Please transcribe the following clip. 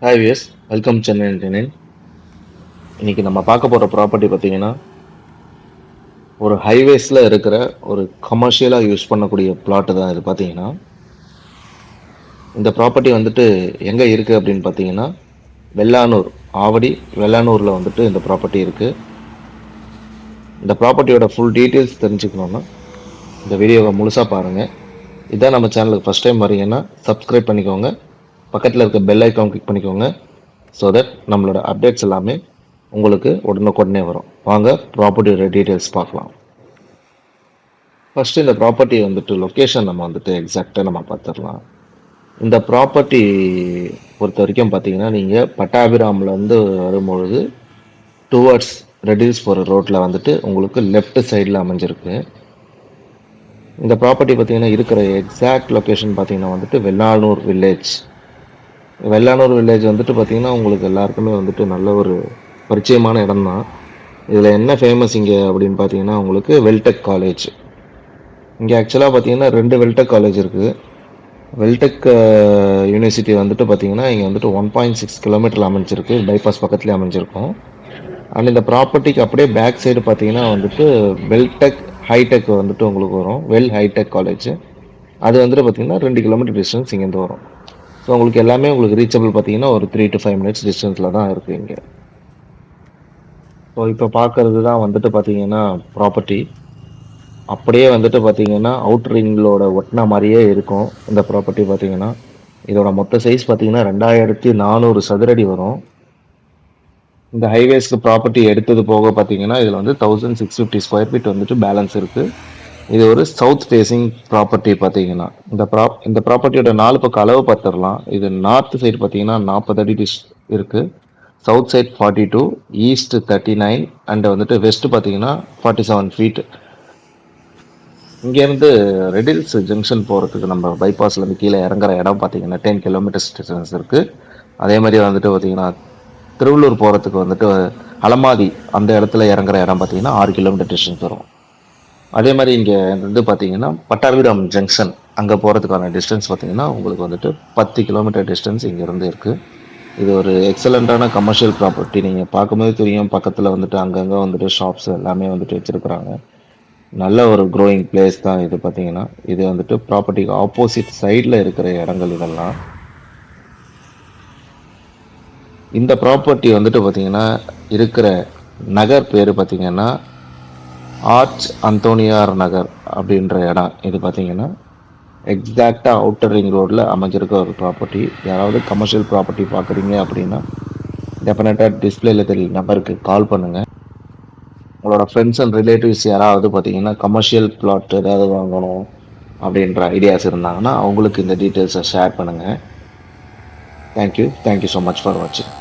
Hi viewers, welcome Chennai engineering. இன்னைக்கு நம்ம பார்க்க போற ப்ராப்பர்ட்டி பார்த்தீங்கன்னா, ஒரு ஹைவேஸ்ல இருக்கிற ஒரு கமர்ஷியலா யூஸ் பண்ணக்கூடிய பிளாட் தான் இது பார்த்தீங்கன்னா. இந்த ப்ராப்பர்ட்டி வந்துட்டு எங்க இருக்கு அப்படின்னு பார்த்தீங்கன்னா, வெள்ளானூர், ஆவடி வெள்ளானூர்ல வந்துட்டு இந்த ப்ராப்பர்ட்டி இருக்கு. இந்த ப்ராப்பர்ட்டியோட ஃபுல் டீட்டெயில்ஸ் தெரிஞ்சுக்கணும்னா, இந்த வீடியோவை முழுசா பாருங்க. இதான் நம்ம சேனலுக்கு ஃபர்ஸ்ட் டைம் வரீங்கன்னா, சப்ஸ்கிரைப் பண்ணிக்கோங்க. பக்கத்தில் இருக்க பெல் ஐக்கான் கிளிக் பண்ணிக்கோங்க. ஸோ தட் நம்மளோட அப்டேட்ஸ் எல்லாமே உங்களுக்கு உடனுக்குடனே வரும். வாங்க ப்ராப்பர்ட்டியோட டீட்டெயில்ஸ் பார்க்கலாம். ஃபர்ஸ்ட் இந்த ப்ராப்பர்ட்டி வந்துட்டு லொக்கேஷன் நம்ம வந்துட்டு எக்ஸாக்டாக நம்ம பார்த்துடலாம். இந்த ப்ராப்பர்ட்டி பொறுத்த வரைக்கும் பார்த்தீங்கன்னா, நீங்கள் பட்டாபிராம்லேருந்து வரும்பொழுது டுவர்ட்ஸ் ரெடில்ஸ் போகிற ரோட்டில் வந்துட்டு உங்களுக்கு லெஃப்ட் சைடில் அமைஞ்சிருக்கு. இந்த ப்ராப்பர்ட்டி பார்த்தீங்கன்னா இருக்கிற எக்ஸாக்ட் லொக்கேஷன் பார்த்தீங்கன்னா வந்துட்டு வெள்ளானூர் வில்லேஜ். வெள்ளானூர் வில்லேஜ் வந்துட்டு பார்த்தீங்கன்னா உங்களுக்கு எல்லாருக்குமே வந்துட்டு நல்ல ஒரு பரிச்சயமான இடம் தான். இதில் என்ன ஃபேமஸ் இங்கே அப்படின்னு பார்த்தீங்கன்னா உங்களுக்கு வெல்டெக் காலேஜ். இங்கே ஆக்சுவலாக பார்த்தீங்கன்னா 2 வெல்டெக் காலேஜ் இருக்குது. வெல்டெக் யூனிவர்சிட்டி வந்துட்டு பார்த்தீங்கன்னா இங்கே வந்துட்டு 1.6 கிலோமீட்டர் அமைஞ்சிருக்கு, பைபாஸ் பக்கத்துலேயே அமைஞ்சிருக்கும். அண்ட் இந்த ப்ராப்பர்ட்டிக்கு அப்படியே பேக் சைடு பார்த்தீங்கன்னா வந்துட்டு வெல்டெக் ஹைடெக் வந்துட்டு உங்களுக்கு வரும், ஹைடெக் காலேஜ். அது வந்துட்டு பார்த்தீங்கன்னா 2 கிலோமீட்டர் டிஸ்டன்ஸ் இங்கேருந்து வரும். ஸோ உங்களுக்கு எல்லாமே உங்களுக்கு ரீச்சபிள் பார்த்தீங்கன்னா ஒரு 3 to 5 மினிட்ஸ் டிஸ்டன்ஸில் தான் இருக்குது இங்கே. ஸோ இப்போ பார்க்கறது தான் வந்துட்டு பார்த்தீங்கன்னா ப்ராப்பர்ட்டி. அப்படியே வந்துட்டு பார்த்தீங்கன்னா அவுட்டர் ரிங்களோட ஒட்டின மாதிரியே இருக்கும் இந்த ப்ராப்பர்ட்டி. பார்த்தீங்கன்னா இதோட மொத்த சைஸ் பார்த்தீங்கன்னா 2400 சதுரடி வரும். இந்த ஹைவேஸ்க்கு ப்ராப்பர்ட்டி எடுத்தது போக பார்த்தீங்கன்னா இதில் வந்து 1650 ஸ்கொயர் ஃபீட் வந்துட்டு பேலன்ஸ் இருக்குது. இது ஒரு சவுத் ஃபேசிங் ப்ராப்பர்ட்டி. பார்த்தீங்கன்னா இந்த ப்ராப்பர்ட்டியோட 4 பக்கம் அளவு பார்த்துடலாம். இது நார்த் சைடு பார்த்தீங்கன்னா 40 அடி இருக்குது, சவுத் சைட் 42, ஈஸ்ட் 39 அண்ட் வந்துட்டு வெஸ்ட் பார்த்தீங்கன்னா 47 ஃபீட். இங்கேருந்து ரெடில்ஸ் ஜங்ஷன் போகிறதுக்கு நம்ம பைபாஸ்லேருந்து கீழே இறங்குற இடம் பார்த்தீங்கன்னா 10 கிலோமீட்டர்ஸ் டிஸ்டன்ஸ் இருக்குது. அதே மாதிரி வந்துட்டு பார்த்தீங்கன்னா திருவள்ளூர் போகிறதுக்கு வந்துட்டு அலமாதி அந்த இடத்துல இறங்குற இடம் பார்த்தீங்கன்னா 6 கிலோமீட்டர் டிஸ்டன்ஸ் வரும். அதே மாதிரி இங்கே வந்து பார்த்தீங்கன்னா பட்டாபிராம் ஜங்ஷன் அங்கே போகிறதுக்கான டிஸ்டன்ஸ் பார்த்தீங்கன்னா உங்களுக்கு வந்துட்டு 10 கிலோமீட்டர் டிஸ்டன்ஸ் இங்கேருந்து இருக்குது. இது ஒரு எக்ஸலண்ட்டான கமர்ஷியல் ப்ராப்பர்ட்டி. நீங்கள் பார்க்கும்போது தெரியும், பக்கத்தில் வந்துட்டு அங்கங்கே வந்துட்டு ஷாப்ஸ் எல்லாமே வந்துட்டு வச்சுருக்குறாங்க. நல்ல ஒரு க்ரோயிங் பிளேஸ் தான் இது. பார்த்தீங்கன்னா இது வந்துட்டு ப்ராப்பர்ட்டிக்கு ஆப்போசிட் சைடில் இருக்கிற இடங்கள் இதெல்லாம். இந்த ப்ராப்பர்ட்டி வந்துட்டு பார்த்தீங்கன்னா இருக்கிற நகர் பேர் பார்த்தீங்கன்னா ஆர்ச் அந்தோனியார் நகர் அப்படின்ற இடம். இது பார்த்தீங்கன்னா எக்ஸாக்டாக அவுட்டர் ரிங் ரோடில் அமைஞ்சிருக்க ஒரு ப்ராப்பர்ட்டி. யாராவது கமர்ஷியல் ப்ராப்பர்ட்டி பார்க்குறீங்க அப்படின்னா டெஃபினட்டாக டிஸ்பிளேல தெரிய நம்பருக்கு கால் பண்ணுங்கள். உங்களோட ஃப்ரெண்ட்ஸ் அண்ட் ரிலேட்டிவ்ஸ் யாராவது பார்த்தீங்கன்னா கமர்ஷியல் பிளாட் ஏதாவது வாங்கணும் அப்படின்ற ஐடியாஸ் இருந்தாங்கன்னா அவங்களுக்கு இந்த டீட்டெயில்ஸை ஷேர் பண்ணுங்கள். தேங்க்யூ ஸோ மச் ஃபார் வாட்சிங்.